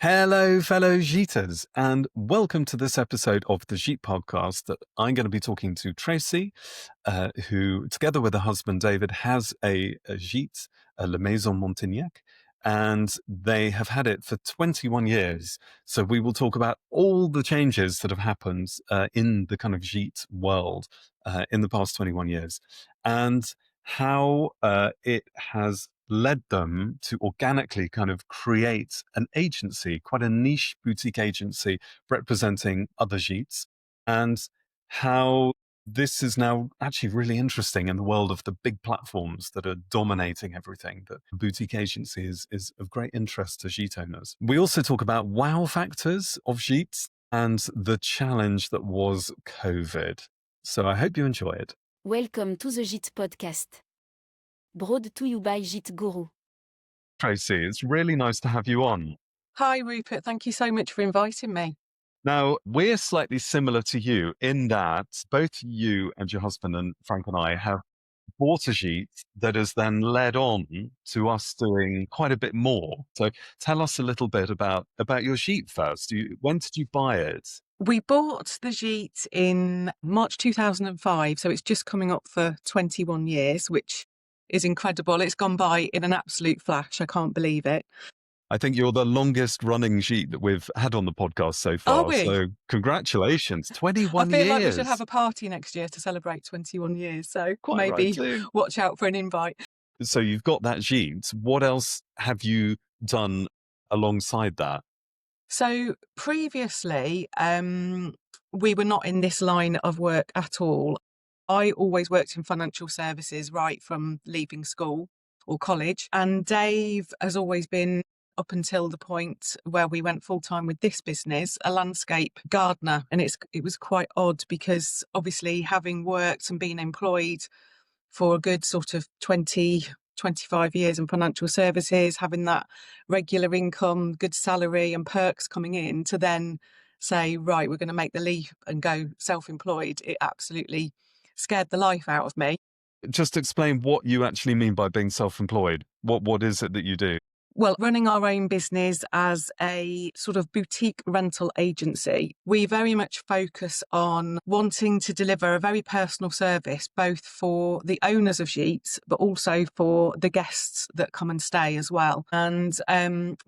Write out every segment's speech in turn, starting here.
Hello, fellow Gites, and welcome to this episode of the Gite podcast that I'm going to be talking to Tracy, who, together with her husband David, has a Gite, La Maison Montignac, and they have had it for 21 years. So we will talk about all the changes that have happened in the kind of Gite world in the past 21 years, and how it has led them to organically kind of create an agency, quite a niche boutique agency representing other Gites, and how this is now actually really interesting in the world of the big platforms that are dominating everything. That boutique agency is of great interest to Gite owners. We also talk about wow factors of Gites and the challenge that was COVID. So I hope you enjoy it. Welcome to the Gite podcast. Brought to you by Gîte Guru. Tracy, it's really nice to have you on. Hi, Rupert. Thank you so much for inviting me. Now, we're slightly similar to you in that both you and your husband and Frank and I have bought a Gite that has then led on to us doing quite a bit more. So tell us a little bit about your Gite first. When did you buy it? We bought the Gite in March 2005, so it's just coming up for 21 years, which is incredible. It's gone by in an absolute flash. I can't believe it. I think you're the longest running Gite that we've had on the podcast so far. Are we? So congratulations, 21 years. I feel like we years. should have a party next year to celebrate 21 years. So Quite maybe right too. watch out for an invite. So you've got that Gite. What else have you done alongside that? So previously, we were not in this line of work at all. I always worked in financial services right from leaving school or college. And Dave has always been, up until the point where we went full-time with this business, a landscape gardener. And it was quite odd because obviously having worked and been employed for a good sort of 25 years in financial services, having that regular income, good salary and perks coming in, to then say, right, we're going to make the leap and go self-employed, it absolutely scared the life out of me. Just explain what you actually mean by being self-employed. What is it that you do? Well, running our own business as a sort of boutique rental agency, we very much focus on wanting to deliver a very personal service, both for the owners of Gites, but also for the guests that come and stay as well. And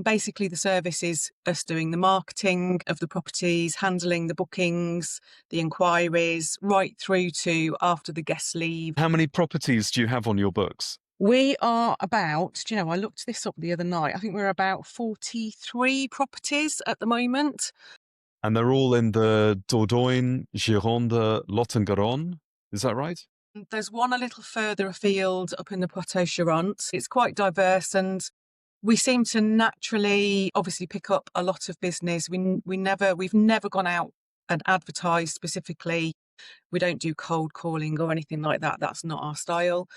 basically the service is us doing the marketing of the properties, handling the bookings, the inquiries, right through to after the guests leave. How many properties do you have on your books? We are about, I looked this up the other night. I think we're about 43 properties at the moment. And they're all in the Dordogne, Gironde, Lot-et-Garonne. Is that right? There's one a little further afield up in the Poitou-Charentes. It's quite diverse and we seem to naturally, obviously, pick up a lot of business. We've never gone out and advertised specifically. We don't do cold calling or anything like that. That's not our style.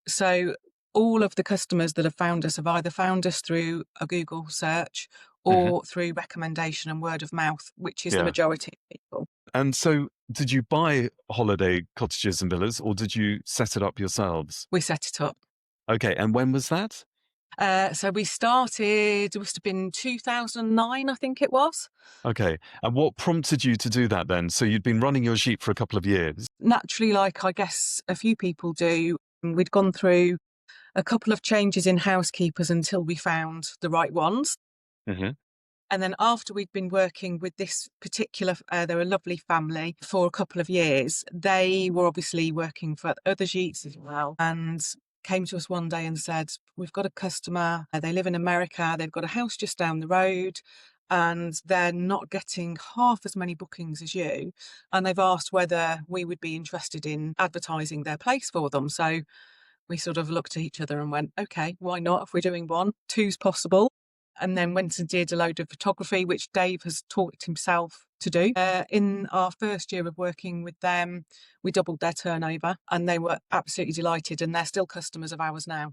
So all of the customers that have found us have either found us through a Google search or through recommendation and word of mouth, which is the majority of people. And so did you buy holiday cottages and villas or did you set it up yourselves? We set it up. Okay. And when was that? So we started, it must have been 2009, I think it was. Okay. And what prompted you to do that then? So you'd been running your Gite for a couple of years. Naturally, like I guess a few people do, we'd gone through a couple of changes in housekeepers until we found the right ones. Mm-hmm. And then after we'd been working with this particular, they're a lovely family for a couple of years. They were obviously working for other Gites as well and came to us one day and said, we've got a customer, they live in America, they've got a house just down the road and they're not getting half as many bookings as you. And they've asked whether we would be interested in advertising their place for them. So we sort of looked at each other and went, okay, why not? If we're doing one, two's possible. And then went and did a load of photography, which Dave has taught himself to do. In our first year of working with them, we doubled their turnover and they were absolutely delighted and they're still customers of ours now.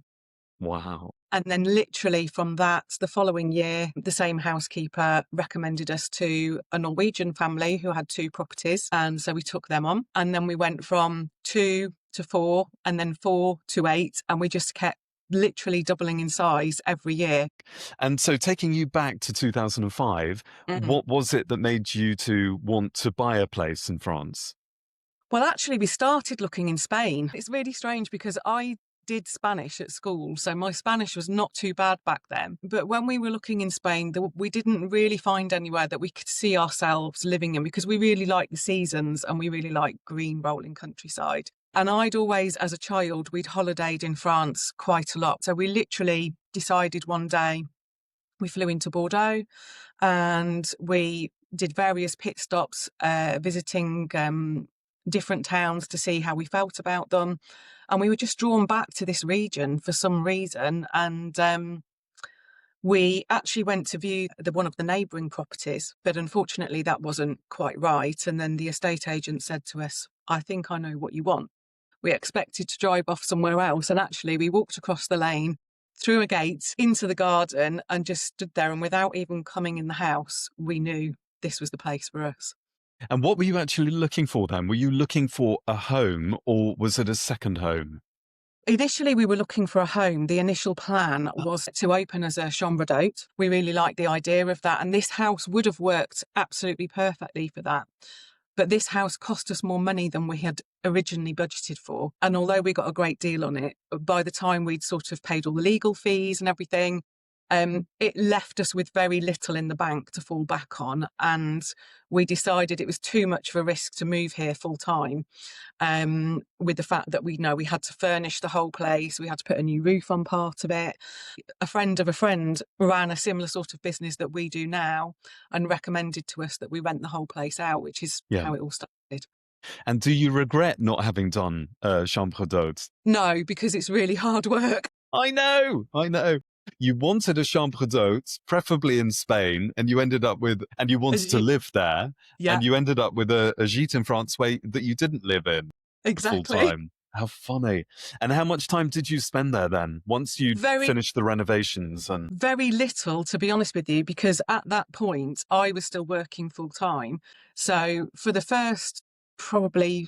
Wow. And then literally from that, the following year, the same housekeeper recommended us to a Norwegian family who had 2 properties. And so we took them on. And then we went from 2 to 4 and then 4 to 8. And we just kept literally doubling in size every year. And so taking you back to 2005, what was it that made you to want to buy a place in France? Well, actually, we started looking in Spain. It's really strange because I did Spanish at school, so my Spanish was not too bad back then. But when we were looking in Spain, we didn't really find anywhere that we could see ourselves living in, because we really like the seasons and we really like green rolling countryside. And I'd always, as a child, we'd holidayed in France quite a lot. So we literally decided one day, we flew into Bordeaux and we did various pit stops, visiting different towns to see how we felt about them. And we were just drawn back to this region for some reason. And we actually went to view one of the neighbouring properties, but unfortunately that wasn't quite right. And then the estate agent said to us, "I think I know what you want." We expected to drive off somewhere else, and actually we walked across the lane, through a gate, into the garden, and just stood there. And without even coming in the house, we knew this was the place for us. And what were you actually looking for then? Were you looking for a home, or was it a second home? Initially, we were looking for a home. The initial plan was to open as a chambre d'hôte. We really liked the idea of that, and this house would have worked absolutely perfectly for that. But this house cost us more money than we had originally budgeted for. And although we got a great deal on it, by the time we'd sort of paid all the legal fees and everything, it left us with very little in the bank to fall back on. And we decided it was too much of a risk to move here full time, with the fact that we had to furnish the whole place. We had to put a new roof on part of it. A friend of a friend ran a similar sort of business that we do now and recommended to us that we rent the whole place out, which is how it all started. And do you regret not having done chambre d'hôte? No, because it's really hard work. I know. You wanted a chambre d'hôte, preferably in Spain, and you ended up with, and you wanted to live there, and you ended up with a gîte in France that you didn't live in full time. How funny. And how much time did you spend there then, once you finished the renovations? And very little, to be honest with you, because at that point I was still working full time. So for the first probably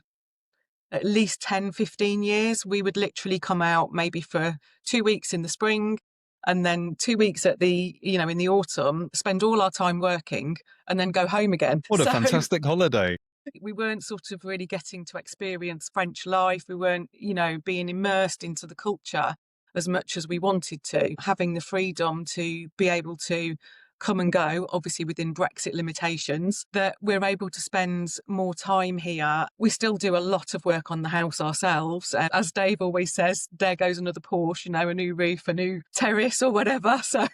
at least 10, 15 years, we would literally come out maybe for 2 weeks in the spring, and then 2 weeks in the autumn, spend all our time working and then go home again. What a fantastic holiday. We weren't sort of really getting to experience French life. We weren't, being immersed into the culture as much as we wanted to. Having the freedom to be able to come and go, obviously within Brexit limitations, that we're able to spend more time here. We still do a lot of work on the house ourselves. As Dave always says, there goes another Porsche, a new roof, a new terrace or whatever. So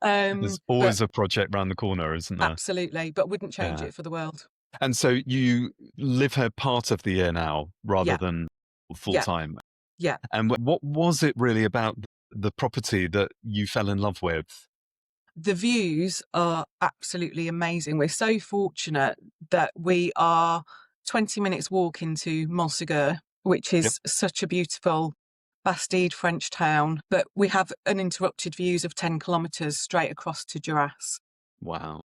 there's always a project around the corner, isn't there? Absolutely, but wouldn't change it for the world. And so you live here part of the year now rather than full time. Yeah. And what was it really about the property that you fell in love with? The views are absolutely amazing. We're so fortunate that we are 20 minutes walk into Montségur, which is such a beautiful Bastide French town, but we have uninterrupted views of 10 kilometres straight across to Duras. Wow.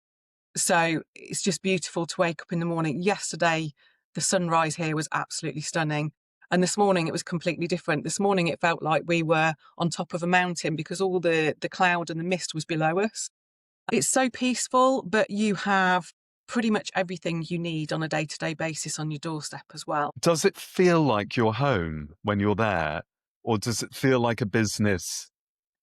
So it's just beautiful to wake up in the morning. Yesterday, the sunrise here was absolutely stunning. And this morning it was completely different. This morning it felt like we were on top of a mountain because all the cloud and the mist was below us. It's so peaceful, but you have pretty much everything you need on a day-to-day basis on your doorstep as well. Does it feel like your home when you're there, or does it feel like a business?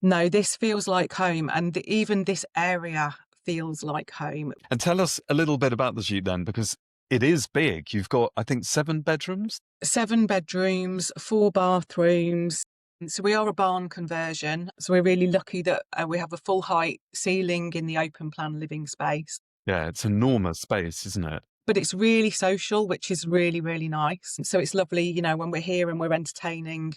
No, this feels like home, and even this area feels like home. And tell us a little bit about the Gîte then, because it is big. You've got, I think, 7 bedrooms? 7 bedrooms, 4 bathrooms. So we are a barn conversion. So we're really lucky that we have a full height ceiling in the open plan living space. Yeah, it's enormous space, isn't it? But it's really social, which is really, really nice. So it's lovely, when we're here and we're entertaining.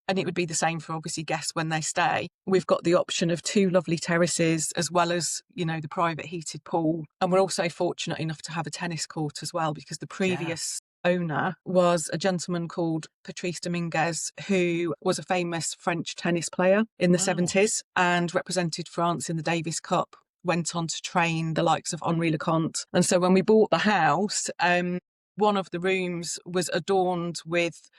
And it would be the same for obviously guests when they stay. We've got the option of 2 lovely terraces as well as, the private heated pool. And we're also fortunate enough to have a tennis court as well, because the previous owner was a gentleman called Patrice Dominguez, who was a famous French tennis player in the 70s and represented France in the Davis Cup, went on to train the likes of Henri Leconte. And so when we bought the house, one of the rooms was adorned with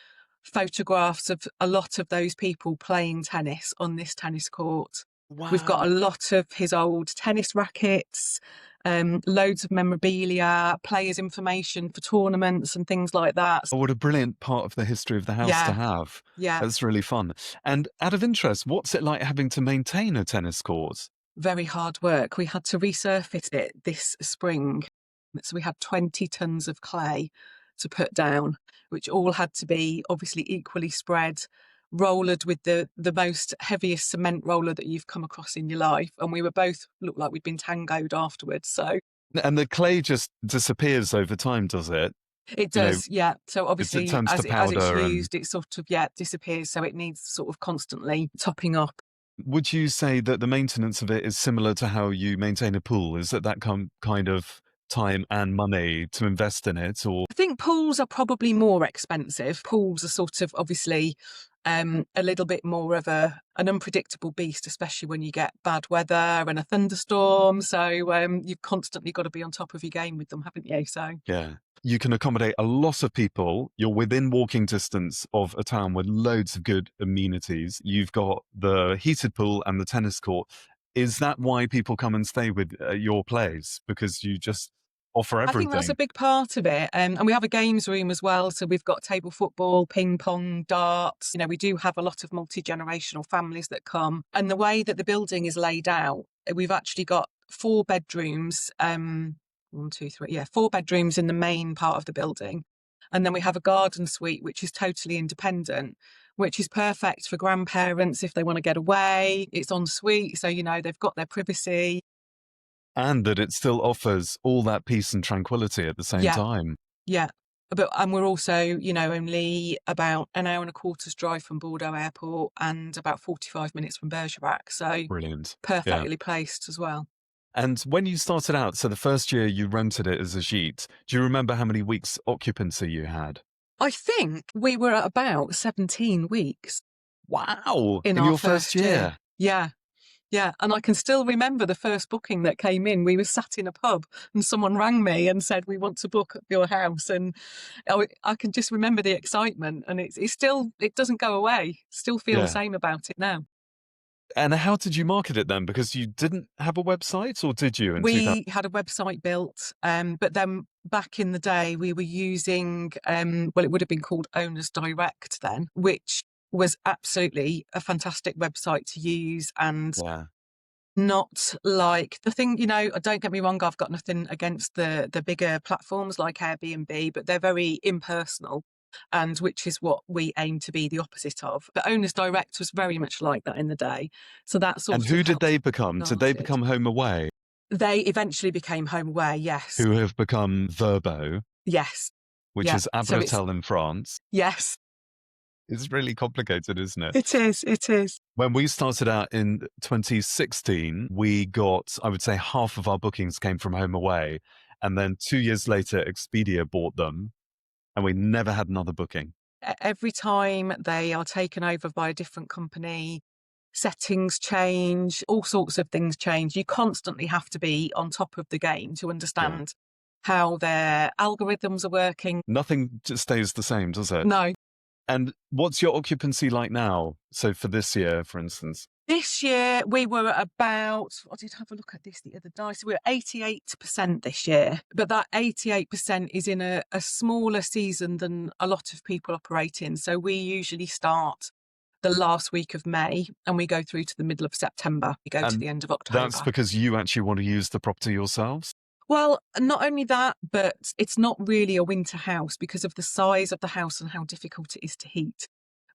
photographs of a lot of those people playing tennis on this tennis court. We've got Wow. a lot of his old tennis rackets, loads of memorabilia, players' information for tournaments and things like that. Oh, what a brilliant part of the history of the house to Yeah, have. yeah, That's really fun. And out of interest, what's it like having to maintain a tennis court? very hard work. We had to resurface it this spring. So we had 20 tons of clay to put down, which all had to be obviously equally spread, rollered with the most heaviest cement roller that you've come across in your life. And we were both looked like we'd been tangoed afterwards. So And the clay just disappears over time, does it? it You know, does, yeah. So it obviously, turns to as it's powder. And used, it sort of disappears. So it needs sort of constantly topping up. would you say that the maintenance of it is similar to how you maintain a pool? Is that kind of time and money to invest in it, or I think pools are probably more expensive. Pools are sort of obviously a little bit more of an unpredictable beast, especially when you get bad weather and a thunderstorm. So you've constantly got to be on top of your game with them, haven't you? So yeah, you can accommodate a lot of people. You're within walking distance of a town with loads of good amenities. You've got the heated pool and the tennis court. Is that why people come and stay with your place? Because you just offer I think that's a everything. big part of it. And we have a games room as well. So we've got table football, ping pong, darts. You know, we do have a lot of multi-generational families that come. And the way that the building is laid out, we've actually got 4 bedrooms, one, two, three, yeah, 4 bedrooms in the main part of the building. And then we have a garden suite, which is totally independent, which is perfect for grandparents if they want to get away. It's en suite, so, you know, they've got their privacy. And that it still offers all that peace and tranquility at the same Yeah, time. yeah. And we're also, you know, only about an hour and a quarter's drive from Bordeaux Airport and about 45 minutes from Bergerac. So Brilliant. Yeah. perfectly placed as well. And when you started out, so the first year you rented it as a gîte, do you remember how many weeks occupancy you had? I think we were at about 17 weeks Wow! in In our your first first year. year. Yeah. Yeah, and I can still remember the first booking that came in. We were sat in a pub and someone rang me and said, "We want to book at your house." And I can just remember the excitement, and it's still, it doesn't go away. Still feel the Yeah. same about it now. And how did you market it then? Because you didn't have a website, or did you in 2000? We had a website built, but then back in the day, we were using, well, it would have been called Owners Direct then, which was absolutely a fantastic website to use and Yeah. not like the thing, you know, don't get me wrong, I've got nothing against the bigger platforms like Airbnb, but they're very impersonal, and which is what we aim to be the opposite of. But Owners Direct was very much like that in the day. So that And sort of who did helped they us become? get Did they started. become Home Away, They eventually became Home Away, yes. who have become Verbo, Yes. which Yeah. is So it's, Abratel in France? yes, It's really complicated, isn't it? it is. It is. When we started out in 2016, we got, I would say, half of our bookings came from Home Away. And then 2 years later, Expedia bought them, and we never had another booking. Every time they are taken over by a different company, settings change, all sorts of things change. You constantly have to be on top of the game to understand how their algorithms are working. Nothing just stays the same, does it? No. And what's your occupancy like now? So for this year, for instance? This year we were at about, I did have a look at this the other day, so we were 88% this year. But that 88% is in a smaller season than a lot of people operate in. So we usually start the last week of May and we go through to the middle of September. We go to And the end of October. that's because you actually want to use the property yourselves? Well, not only that, but it's not really a winter house because of the size of the house and how difficult it is to heat.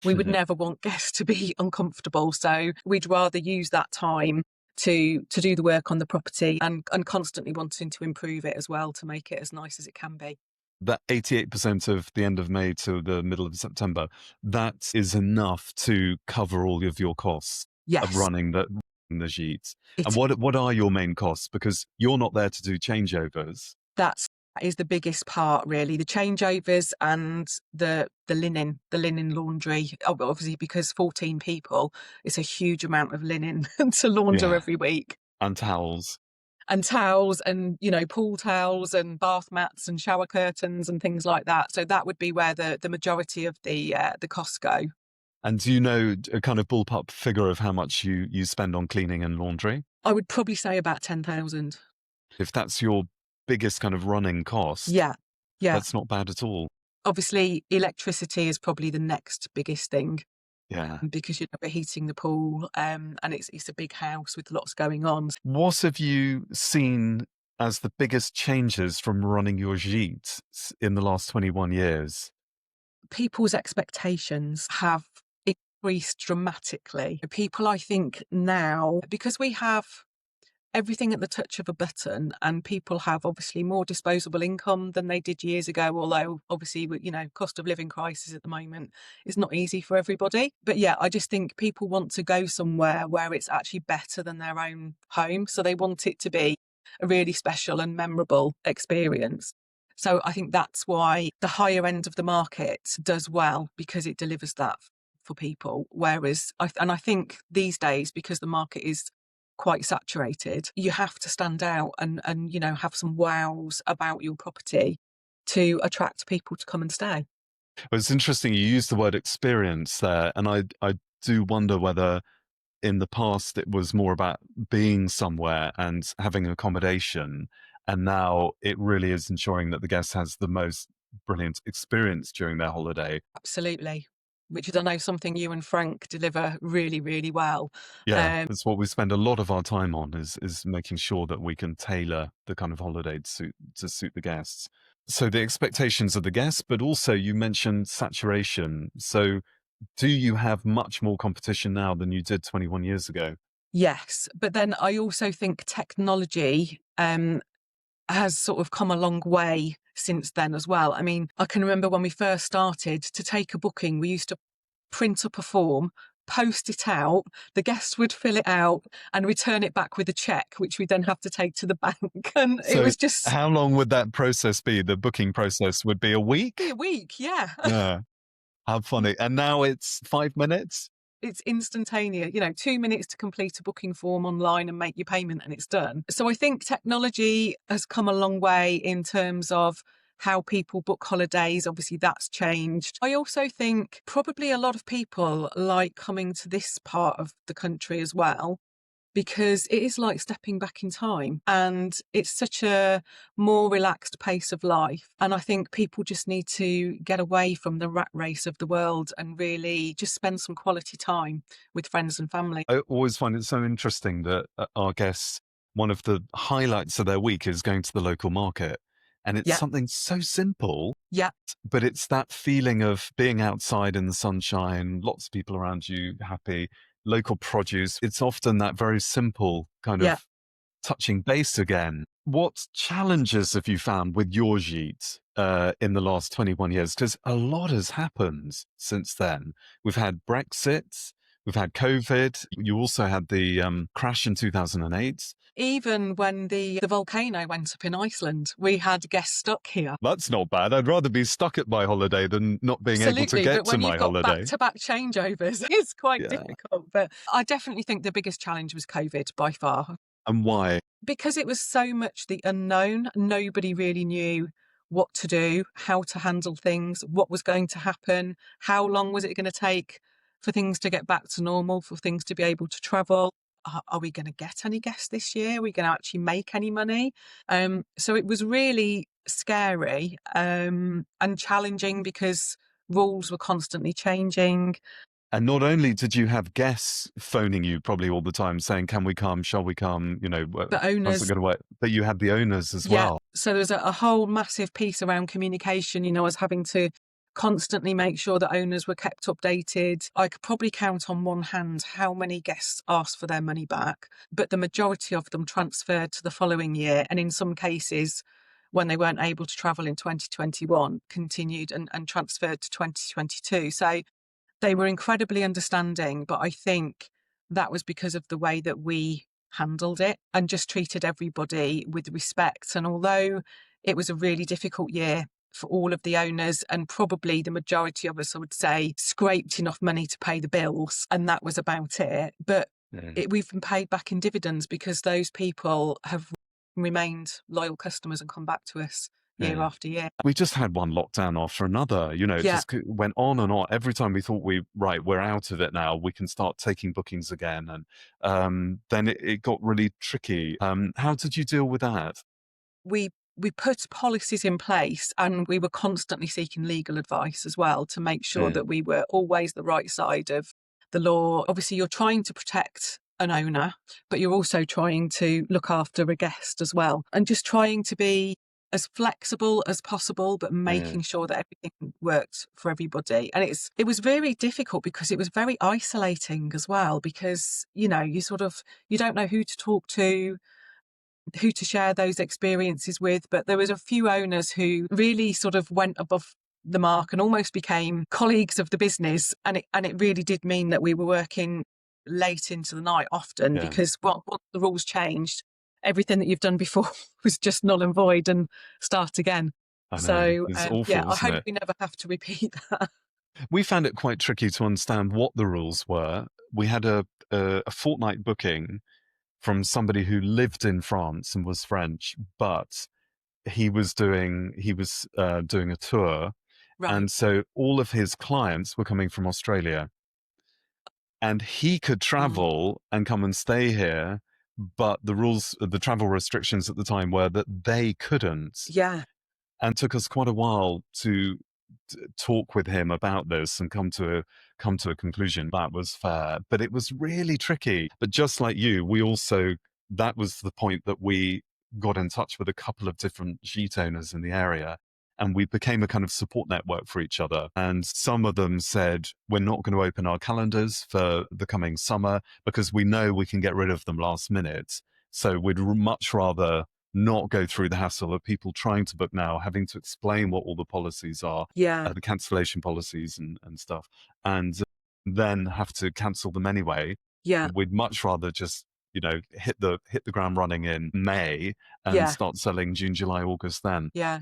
We would never want guests to be uncomfortable. So we'd rather use that time to do the work on the property and constantly wanting to improve it as well to make it as nice as it can be. That 88% of the end of May to the middle of September, that is enough to cover all of your costs Yes. of running the Gîte. It- And what are your main costs? Because you're not there to do changeovers. That is the biggest part, really. The changeovers and the linen laundry. Obviously, because 14 people, it's a huge amount of linen to launder Yeah. every week. And towels. and towels and, pool towels and bath mats and shower curtains and things like that. So that would be where the majority of the costs go. And do you know a kind of ballpark figure of how much you spend on cleaning and laundry? I would probably say about 10,000. If that's your biggest kind of running cost, Yeah. Yeah. that's not bad at all. Obviously, electricity is probably the next biggest thing. Yeah. Because we're heating the pool, and it's a big house with lots going on. What have you seen as the biggest changes from running your gîte in the last 21 years? People's expectations have increased dramatically. People, I think now, because we have everything at the touch of a button, and people have obviously more disposable income than they did years ago, although obviously, cost of living crisis at the moment is not easy for everybody. But yeah, I just think people want to go somewhere where it's actually better than their own home. So they want it to be a really special and memorable experience. So I think that's why the higher end of the market does well, because it delivers that for people. Whereas I think these days, because the market is quite saturated, you have to stand out and have some wows about your property to attract people to come and stay. Well, it's interesting you used the word experience there, and I do wonder whether in the past it was more about being somewhere and having accommodation, and now it really is ensuring that the guest has the most brilliant experience during their holiday. Absolutely. Which is, I know, something you and Frank deliver really, really well. Yeah, that's what we spend a lot of our time on, is making sure that we can tailor the kind of holiday to suit the guests. So the expectations of the guests, but also you mentioned saturation. So do you have much more competition now than you did 21 years ago? Yes, but then I also think technology has sort of come a long way since then as well. I mean, I can remember when we first started, to take a booking, we used to print up a form, post it out, the guest would fill it out and return it back with a check, which we then have to take to the bank. And it So was just how long would that process be? The booking process would be a week? a week, yeah. Yeah. How funny. And now it's 5 minutes? It's instantaneous, 2 minutes to complete a booking form online and make your payment and it's done. So I think technology has come a long way in terms of how people book holidays. Obviously, that's changed. I also think probably a lot of people like coming to this part of the country as well, because it is like stepping back in time and it's such a more relaxed pace of life. And I think people just need to get away from the rat race of the world and really just spend some quality time with friends and family. I always find it so interesting that our guests, one of the highlights of their week is going to the local market. And it's Yeah. something so simple, Yeah. but it's that feeling of being outside in the sunshine, lots of people around you, happy, local produce. It's often that very simple kind Yeah. of touching base again. What challenges have you found with your gîte in the last 21 years? Because a lot has happened since then. We've had Brexit, we've had COVID. You also had the crash in 2008. Even when the volcano went up in Iceland, we had guests stuck here. That's not bad. I'd rather be stuck at my holiday than not being able to Absolutely, get but to when my you've got holiday. back-to-back changeovers, it's quite Yeah. difficult. But I definitely think the biggest challenge was COVID by far. And why? Because it was so much the unknown. Nobody really knew what to do, how to handle things, what was going to happen, how long was it going to take for things to get back to normal, for things to be able to travel. Are we going to get any guests this year? Are we going to actually make any money? So it was really scary and challenging because rules were constantly changing. And not only did you have guests phoning you probably all the time saying, can we come? Shall we come? The How's it owners, going to work? But you had the owners as yeah. well. So there was a whole massive piece around communication. I was having to constantly make sure that owners were kept updated. I could probably count on one hand how many guests asked for their money back, but the majority of them transferred to the following year. And in some cases, when they weren't able to travel in 2021, continued and transferred to 2022. So they were incredibly understanding, but I think that was because of the way that we handled it and just treated everybody with respect. And although it was a really difficult year for all of the owners, and probably the majority of us, I would say, scraped enough money to pay the bills, and that was about it. But we've been paid back in dividends because those people have remained loyal customers and come back to us year Yeah. after year. We just had one lockdown after another, it Yeah. just went on and on. Every time we thought we're out of it now, we can start taking bookings again. And then it got really tricky. How did you deal with that? We put policies in place, and we were constantly seeking legal advice as well to make sure Yeah. that we were always the right side of the law. Obviously, you're trying to protect an owner, but you're also trying to look after a guest as well, and just trying to be as flexible as possible, but making sure that everything worked for everybody. And it was very difficult because it was very isolating as well, because, you don't know who to talk to, who to share those experiences with. But there was a few owners who really sort of went above the mark and almost became colleagues of the business. And it really did mean that we were working late into the night often, Yeah. because once the rules changed, everything that you've done before was just null and void and start again. I know. So It's awful, I isn't hope it? we never have to repeat that. We found it quite tricky to understand what the rules were. We had a fortnight booking from somebody who lived in France and was French, but he was doing a tour, Right. and so all of his clients were coming from Australia, and he could travel and come and stay here, but the travel restrictions at the time were that they couldn't. Yeah. And took us quite a while to talk with him about this and come to a conclusion that was fair. But it was really tricky. But just like you, that was the point that we got in touch with a couple of different Gîte owners in the area, and we became a kind of support network for each other. And some of them said, we're not going to open our calendars for the coming summer because we know we can get rid of them last minute. So we'd much rather not go through the hassle of people trying to book now, having to explain what all the policies are, Yeah. the cancellation policies and stuff, and then have to cancel them anyway. Yeah. We'd much rather just, hit the ground running in May and Yeah. start selling June, July, August then. Yeah.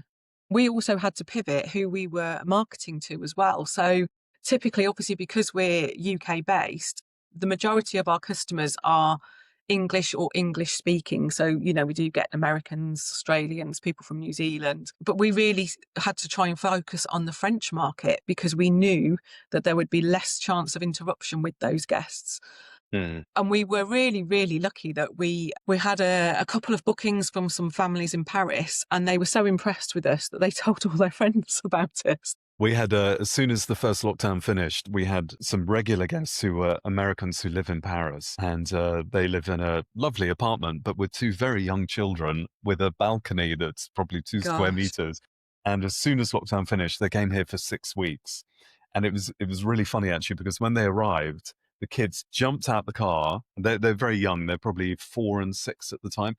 We also had to pivot who we were marketing to as well. So typically, obviously, because we're UK based, the majority of our customers are English or English speaking. So, we do get Americans, Australians, people from New Zealand, but we really had to try and focus on the French market because we knew that there would be less chance of interruption with those guests. Mm. And we were really, really lucky that we had a couple of bookings from some families in Paris, and they were so impressed with us that they told all their friends about us. We had, as soon as the first lockdown finished, we had some regular guests who were Americans who live in Paris, and they live in a lovely apartment, but with two very young children with a balcony that's probably 2 square Gosh. meters. And as soon as lockdown finished, they came here for 6 weeks. And it was really funny, actually, because when they arrived, the kids jumped out the car. They're very young. They're probably 4 and 6 at the time.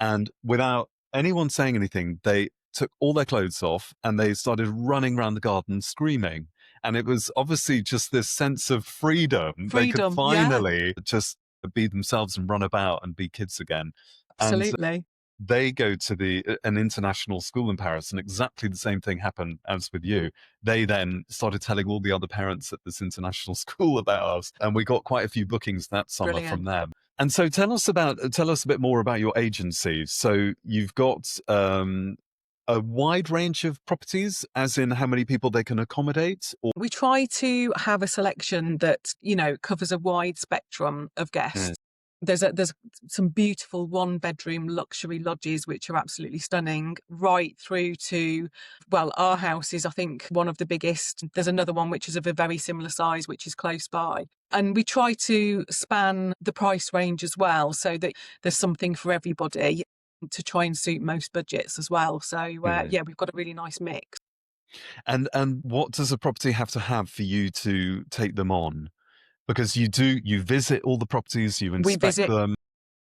And without anyone saying anything, they took all their clothes off and they started running around the garden screaming. And it was obviously just this sense of freedom. They could Freedom, finally just be themselves and run about and be kids again. And Absolutely. they go to an international school in Paris, and exactly the same thing happened as with you. They then started telling all the other parents at this international school about us, and we got quite a few bookings that summer from Brilliant. them. And so tell us a bit more about your agency. So you've got a wide range of properties, as in how many people they can accommodate? Or We try to have a selection that, covers a wide spectrum of guests. There's some beautiful 1-bedroom luxury lodges which are absolutely stunning, right through to, well, our house is, I think, one of the biggest. There's another one which is of a very similar size, which is close by. And we try to span the price range as well, so that there's something for everybody to try and suit most budgets as well. So, we've got a really nice mix. And what does a property have to have for you to take them on? Because you visit all the properties, you inspect them.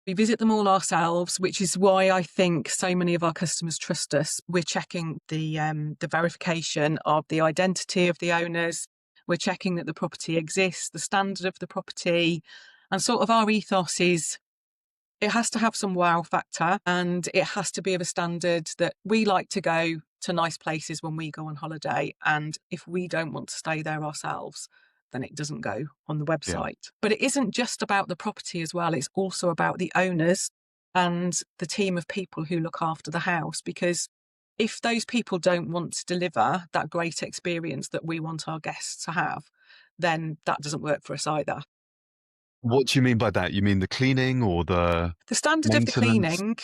We visit them all ourselves, which is why I think so many of our customers trust us. We're checking the verification of the identity of the owners. We're checking that the property exists, the standard of the property, and sort of our ethos is it has to have some wow factor, and it has to be of a standard that we like to go to nice places when we go on holiday. And if we don't want to stay there ourselves, then it doesn't go on the website. But it isn't just about the property as well. It's also about the owners and the team of people who look after the house, because if those people don't want to deliver that great experience that we want our guests to have, then that doesn't work for us either. What do you mean by that? You mean the cleaning or the The standard of the maintenance? cleaning,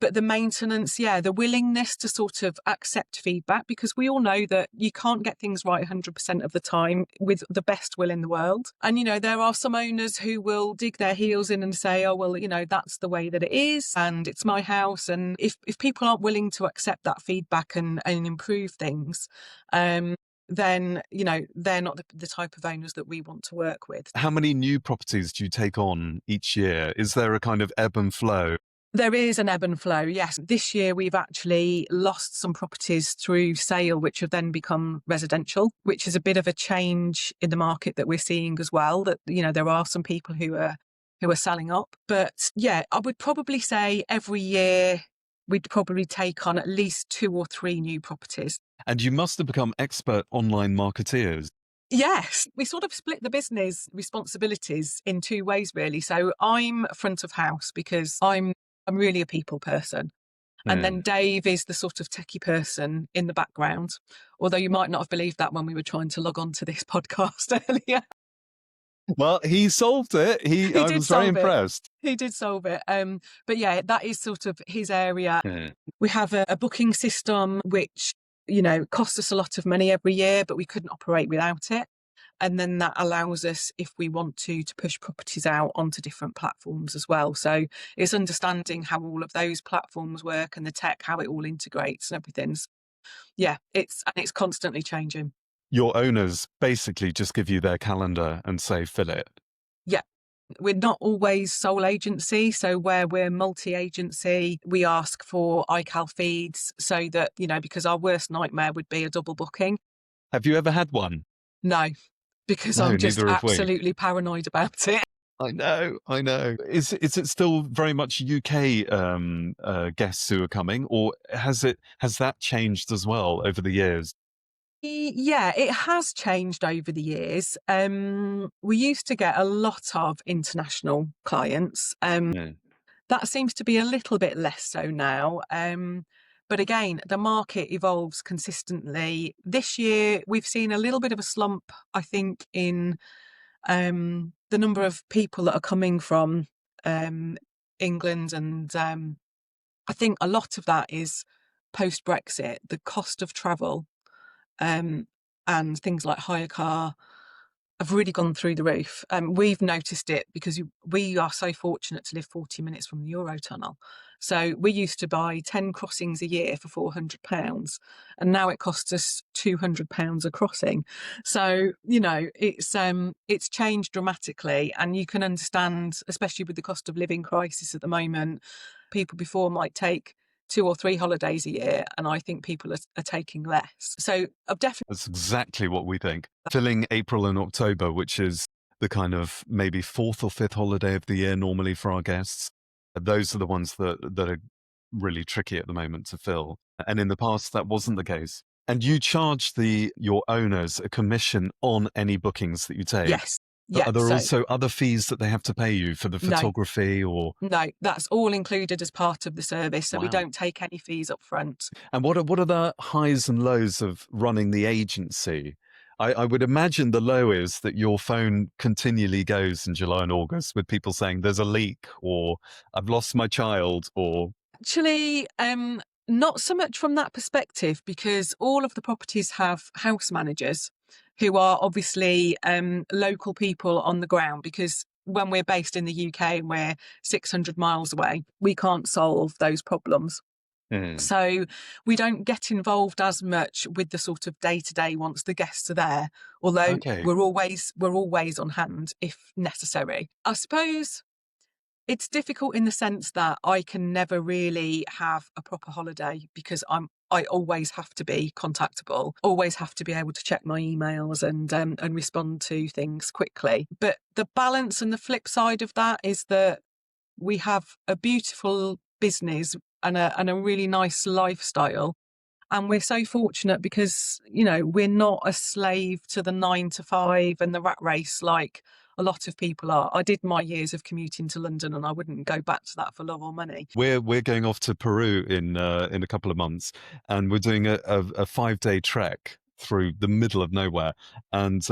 but the maintenance, yeah, the willingness to sort of accept feedback, because we all know that you can't get things right 100% of the time with the best will in the world. And, there are some owners who will dig their heels in and say, oh, well, that's the way that it is and it's my house. And if people aren't willing to accept that feedback and improve things, then, they're not the type of owners that we want to work with. How many new properties do you take on each year? Is there a kind of ebb and flow? There is an ebb and flow, yes. This year we've actually lost some properties through sale, which have then become residential, which is a bit of a change in the market that we're seeing as well, that, there are some people who are selling up. But yeah, I would probably say every year we'd probably take on at least 2 or 3 new properties. And you must have become expert online marketeers. Yes, we sort of split the business responsibilities in 2 ways, really. So I'm front of house because I'm really a people person. And then Dave is the sort of techie person in the background, although you might not have believed that when we were trying to log on to this podcast earlier. Well, he solved it. I was very impressed. He did solve it. But yeah, that is sort of his area. Yeah. We have a booking system which, costs us a lot of money every year, but we couldn't operate without it. And then that allows us, if we want to push properties out onto different platforms as well. So it's understanding how all of those platforms work and the tech, how it all integrates and everything's. Yeah, it's constantly changing. Your owners basically just give you their calendar and say, fill it. Yeah. We're not always sole agency. So where we're multi-agency, we ask for iCal feeds so that, because our worst nightmare would be a double booking. Have you ever had one? No, because No, I'm just neither have we. absolutely paranoid about it. I know. Is it still very much UK guests who are coming, or has that changed as well over the years? Yeah, it has changed over the years. We used to get a lot of international clients. Yeah. That seems to be a little bit less so now. But again, the market evolves consistently. This year, we've seen a little bit of a slump, I think, in the number of people that are coming from England. And I think a lot of that is post-Brexit, the cost of travel and things like hire car have really gone through the roof. We've noticed it because we are so fortunate to live 40 minutes from the Eurotunnel. So we used to buy 10 crossings a year for £400, and now it costs us £200 a crossing. So, it's changed dramatically, and you can understand, especially with the cost of living crisis at the moment, people before might take 2 or 3 holidays a year, and I think people are taking less. So I've definitely... That's exactly what we think. Filling April and October, which is the kind of maybe 4th or 5th holiday of the year normally for our guests. Those are the ones that are really tricky at the moment to fill. And in the past, that wasn't the case. And you charge your owners a commission on any bookings that you take. Yes. But Yeah, are there so also other fees that they have to pay you for the photography or? no, that's all included as part of the service. So we Wow. don't take any fees up front. And what are the highs and lows of running the agency? I would imagine the low is that your phone continually goes in July and August with people saying there's a leak or I've lost my child or... Actually, not so much from that perspective, because all of the properties have house managers who are obviously local people on the ground, because when we're based in the UK and we're 600 miles away, we can't solve those problems. So we don't get involved as much with the sort of day-to-day once the guests are there, although Okay. we're always on hand if necessary. I suppose it's difficult in the sense that I can never really have a proper holiday because I always have to be contactable, always have to be able to check my emails and respond to things quickly. But the balance and the flip side of that is that we have a beautiful business and a really nice lifestyle. And we're so fortunate because, we're not a slave to the 9 to 5 and the rat race like a lot of people are. I did my years of commuting to London, and I wouldn't go back to that for love or money. We're going off to Peru in a couple of months, and we're doing a 5-day trek through the middle of nowhere, and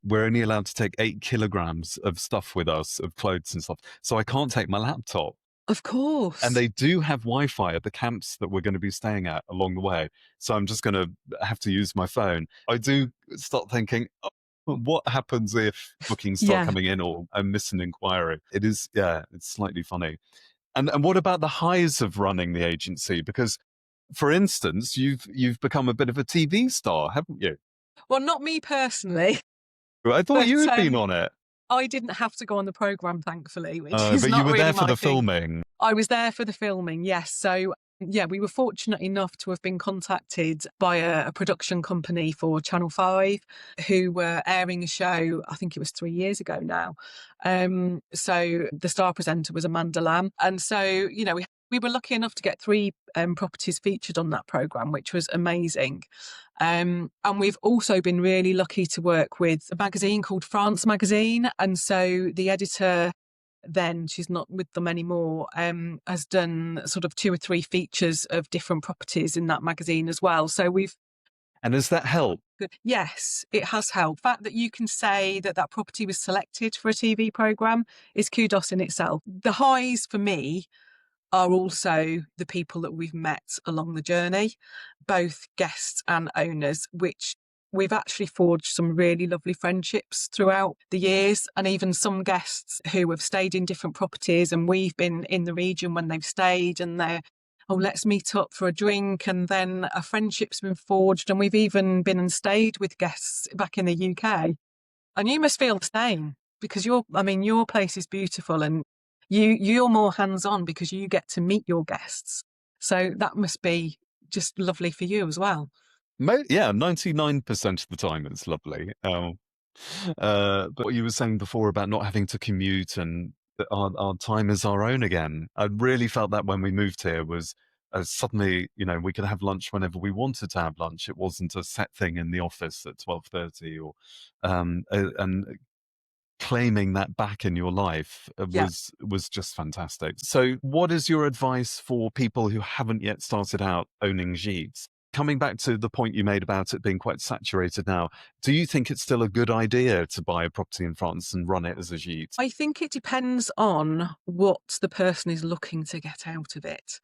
we're only allowed to take 8 kilograms of stuff with us, of clothes and stuff. So I can't take my laptop. Of course. And they do have Wi-Fi at the camps that we're going to be staying at along the way. So I'm just going to have to use my phone. I do start thinking, oh, what happens if bookings start coming in or I miss an inquiry? It is, it's slightly funny. And what about the highs of running the agency? Because, for instance, you've become a bit of a TV star, haven't you? Well, not me personally. I thought you had been on it. I didn't have to go on the programme, thankfully, which is but not you were really there for my the thing. filming. I was there for the filming, yes. So, yeah, we were fortunate enough to have been contacted by a production company for Channel 5 who were airing a show, I think it was 3 years ago now. So the star presenter was Amanda Lamb. And so, you know, we were lucky enough to get 3 properties featured on that programme, which was amazing. And we've also been really lucky to work with a magazine called France Magazine. And so the editor then, she's not with them anymore, has done sort of 2 or 3 features of different properties in that magazine as well. So we've... And has that helped? Yes, it has helped. The fact that you can say that that property was selected for a TV programme is kudos in itself. The highs for me are also the people that we've met along the journey, both guests and owners, which we've actually forged some really lovely friendships throughout the years, and even some guests who have stayed in different properties and we've been in the region when they've stayed and they're, oh, let's meet up for a drink, and then a friendship's been forged, and we've even been and stayed with guests back in the UK. And you must feel the same, because your place is beautiful, and you're more hands-on because you get to meet your guests. So that must be just lovely for you as well. Yeah, 99% of the time it's lovely. But what you were saying before about not having to commute and that our time is our own again, I really felt that when we moved here was suddenly, you know, we could have lunch whenever we wanted to have lunch. It wasn't a set thing in the office at 12:30 or and claiming that back in your life was just fantastic. So what is your advice for people who haven't yet started out owning Gîtes? Coming back to the point you made about it being quite saturated now, do you think it's still a good idea to buy a property in France and run it as a Gîte? I think it depends on what the person is looking to get out of it,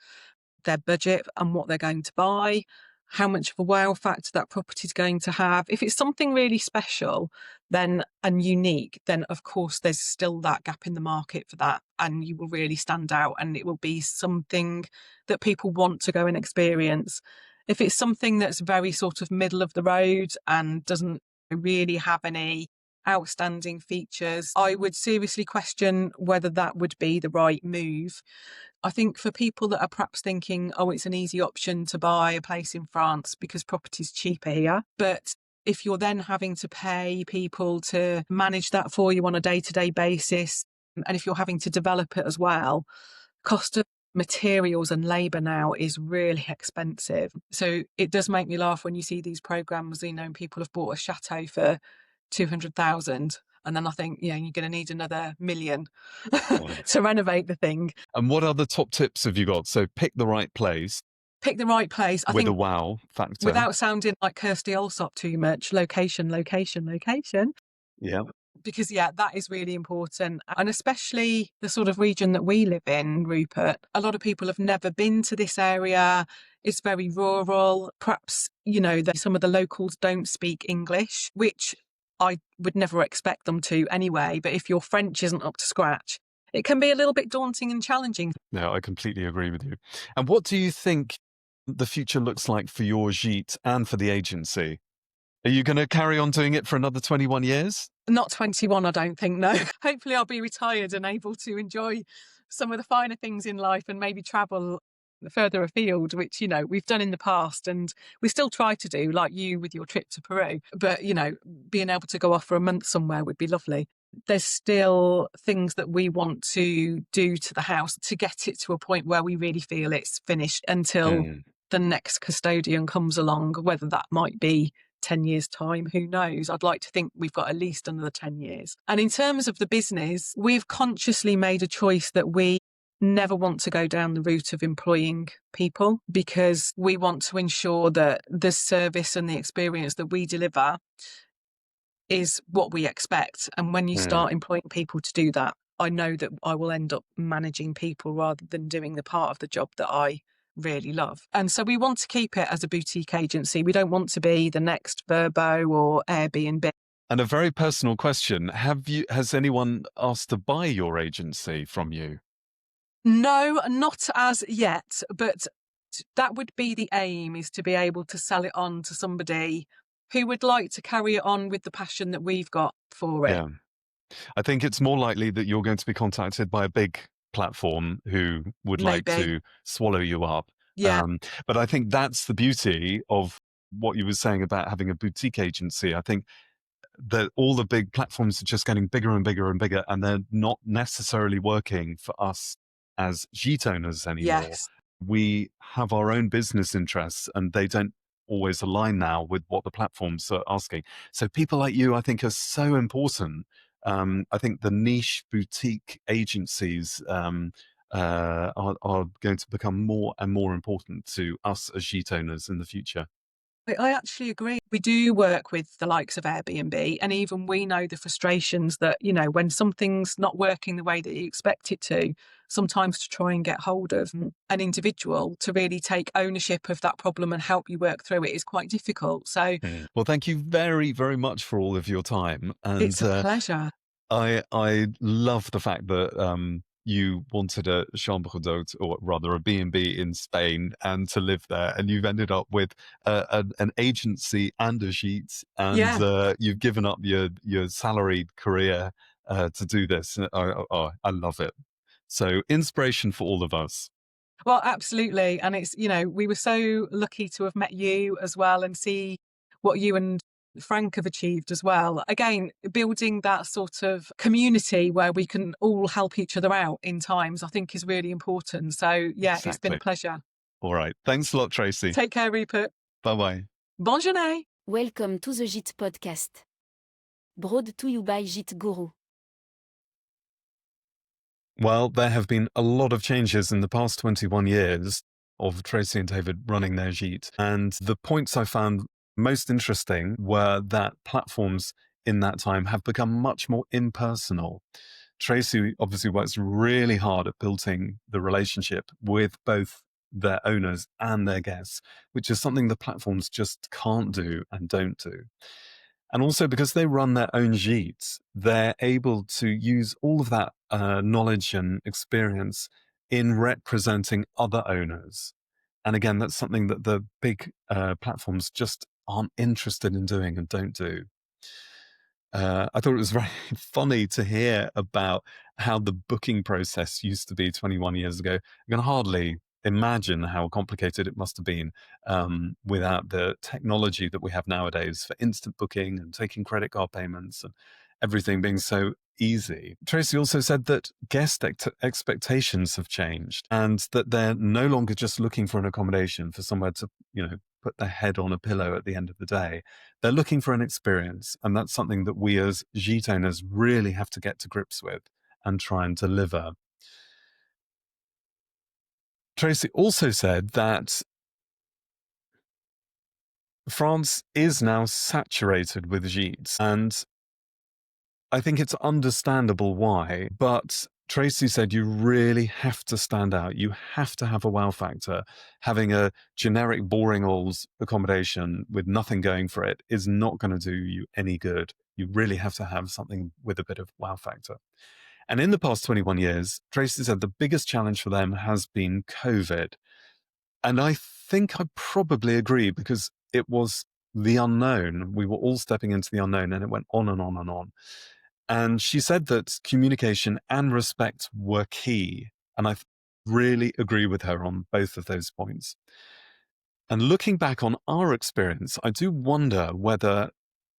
their budget and what they're going to buy, how much of a wow factor that property is going to have. If it's something really special then and unique, then of course there's still that gap in the market for that, and you will really stand out and it will be something that people want to go and experience. If it's something that's very sort of middle of the road and doesn't really have any outstanding features, I would seriously question whether that would be the right move. I think for people that are perhaps thinking, oh, it's an easy option to buy a place in France because property's cheaper here, but if you're then having to pay people to manage that for you on a day-to-day basis, and if you're having to develop it as well, cost of materials and labour now is really expensive. So it does make me laugh when you see these programmes, you know, people have bought a chateau for 200,000 and then I think, yeah, you're going to need another million to renovate the thing. And what other top tips have you got? So pick the right place. Pick the right place. I with think, a wow factor. Without sounding like Kirsty Allsop too much, location. Yeah. Because, yeah, that is really important. And especially the sort of region that we live in, Rupert, a lot of people have never been to this area. It's very rural. Perhaps, you know, some of the locals don't speak English, which I would never expect them to anyway. But if your French isn't up to scratch, it can be a little bit daunting and challenging. No, I completely agree with you. And what do you think the future looks like for your Gîte and for the agency? Are you going to carry on doing it for another 21 years? Not 21, I don't think, no. Hopefully I'll be retired and able to enjoy some of the finer things in life and maybe travel further afield, which, you know, we've done in the past and we still try to do, like you with your trip to Peru. But, you know, being able to go off for a month somewhere would be lovely. There's still things that we want to do to the house to get it to a point where we really feel it's finished until the next custodian comes along, whether that might be 10 years' time. Who knows? I'd like to think we've got at least another 10 years. And in terms of the business, we've consciously made a choice that we never want to go down the route of employing people, because we want to ensure that the service and the experience that we deliver is what we expect. And when you start employing people to do that, I know that I will end up managing people rather than doing the part of the job that I really love. And so we want to keep it as a boutique agency. We don't want to be the next Verbo or Airbnb. And a very personal question. Has anyone asked to buy your agency from you? No, not as yet, but that would be the aim, is to be able to sell it on to somebody who would like to carry it on with the passion that we've got for it. Yeah. I think it's more likely that you're going to be contacted by a big platform who would like Maybe. to swallow you up. Yeah. But I think that's the beauty of what you were saying about having a boutique agency. I think that all the big platforms are just getting bigger and bigger and bigger, and they're not necessarily working for us as Gite owners anymore. Yes. We have our own business interests, and they don't always align now with what the platforms are asking. So people like you, I think, are so important. I think the niche boutique agencies are going to become more and more important to us as Gite owners in the future. I actually agree. We do work with the likes of Airbnb, and even we know the frustrations that, when something's not working the way that you expect it to, sometimes to try and get hold of an individual to really take ownership of that problem and help you work through it is quite difficult. So Well, thank you very, very much for all of your time. And it's a pleasure. I love the fact that you wanted a chambre d'hôte, or rather a B&B in Spain, and to live there. And you've ended up with an agency and a Gite, and you've given up your salaried career to do this. I love it. So inspiration for all of us. Well, absolutely. And it's, we were so lucky to have met you as well and see what you and Frank have achieved as well. Again, building that sort of community where we can all help each other out in times, I think, is really important. So, yeah, It's been a pleasure. All right. Thanks a lot, Tracy. Take care, Rupert. Bye-bye. Bonne journée. Welcome to the Gite podcast. Brought to you by Gîte Guru. Well, there have been a lot of changes in the past 21 years of Tracy and David running their Gite. And the points I found most interesting were that platforms in that time have become much more impersonal. Tracy obviously works really hard at building the relationship with both their owners and their guests, which is something the platforms just can't do and don't do. And also because they run their own Gites, they're able to use all of that knowledge and experience in representing other owners. And again, that's something that the big platforms just aren't interested in doing and don't do. I thought it was very funny to hear about how the booking process used to be 21 years ago. I can hardly imagine how complicated it must have been without the technology that we have nowadays for instant booking and taking credit card payments and everything being so easy. Tracy also said that guest expectations have changed and that they're no longer just looking for an accommodation for somewhere to, put their head on a pillow at the end of the day. They're looking for an experience. And that's something that we as Gite owners really have to get to grips with and try and deliver. Tracy also said that France is now saturated with Gites, and I think it's understandable why, but Tracy said you really have to stand out. You have to have a wow factor. Having a generic, boring old accommodation with nothing going for it is not going to do you any good. You really have to have something with a bit of wow factor. And in the past 21 years, Tracy said the biggest challenge for them has been COVID. And I think I probably agree, because it was the unknown. We were all stepping into the unknown, and it went on and on and on. And she said that communication and respect were key. And I really agree with her on both of those points. And looking back on our experience, I do wonder whether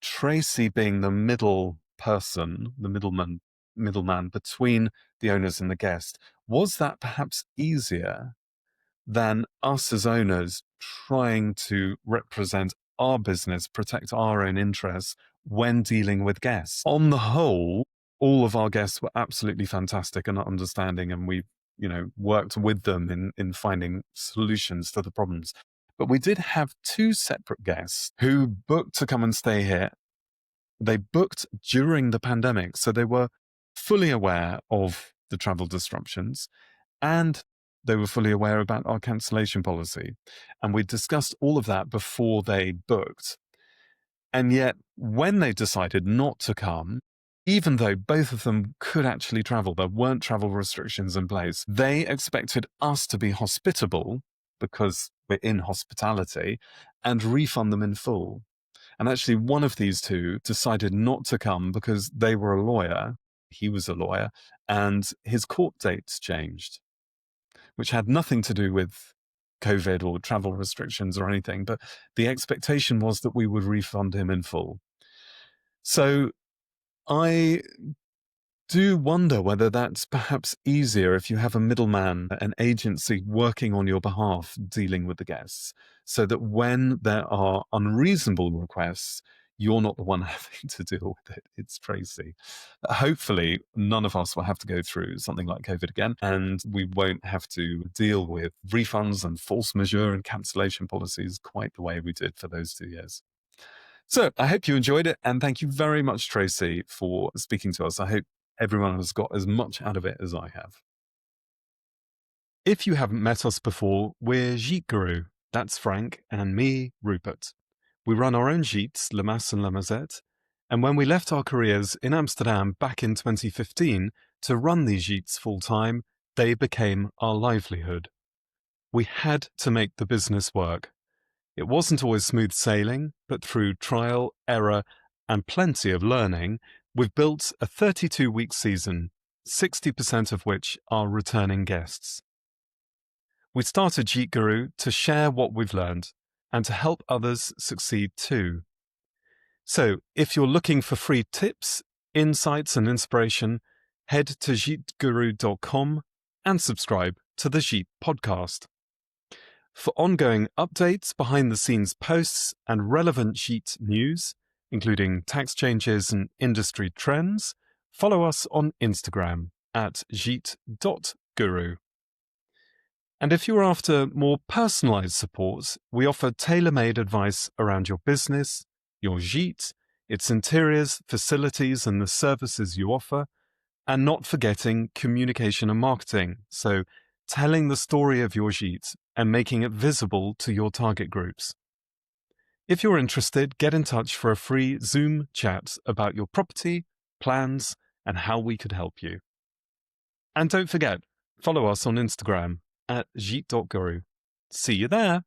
Tracy, being the middle person, the middleman between the owners and the guest, was that perhaps easier than us as owners trying to represent our business, protect our own interests when dealing with guests. On the whole, all of our guests were absolutely fantastic and understanding, and we, worked with them in finding solutions to the problems. But we did have two separate guests who booked to come and stay here. They booked during the pandemic, so they were fully aware of the travel disruptions, and they were fully aware about our cancellation policy. And we discussed all of that before they booked. And yet, when they decided not to come, even though both of them could actually travel, there weren't travel restrictions in place, they expected us to be hospitable, because we're in hospitality, and refund them in full. And actually, one of these two decided not to come because they were a lawyer. He was a lawyer, and his court dates changed, which had nothing to do with COVID or travel restrictions or anything, but the expectation was that we would refund him in full. So I do wonder whether that's perhaps easier if you have a middleman, an agency working on your behalf, dealing with the guests, so that when there are unreasonable requests, you're not the one having to deal with it. It's Tracy. Hopefully, none of us will have to go through something like COVID again, and we won't have to deal with refunds and force majeure and cancellation policies quite the way we did for those 2 years. So I hope you enjoyed it, and thank you very much, Tracy, for speaking to us. I hope everyone has got as much out of it as I have. If you haven't met us before, we're Gîte Guru. That's Frank and me, Rupert. We run our own gîtes, Le Mas and La Mazette, and when we left our careers in Amsterdam back in 2015 to run these gîtes full-time, they became our livelihood. We had to make the business work. It wasn't always smooth sailing, but through trial, error, and plenty of learning, we've built a 32-week season, 60% of which are returning guests. We started Gîte Guru to share what we've learned and to help others succeed too. So if you're looking for free tips, insights, and inspiration, head to giteguru.com and subscribe to the Gite podcast. For ongoing updates, behind-the-scenes posts, and relevant Gite news, including tax changes and industry trends, follow us on Instagram at gite.guru. And if you're after more personalized support, we offer tailor-made advice around your business, your gîte, its interiors, facilities, and the services you offer, and not forgetting communication and marketing, so telling the story of your gîte and making it visible to your target groups. If you're interested, get in touch for a free Zoom chat about your property, plans, and how we could help you. And don't forget, follow us on Instagram at gite.guru. See you there!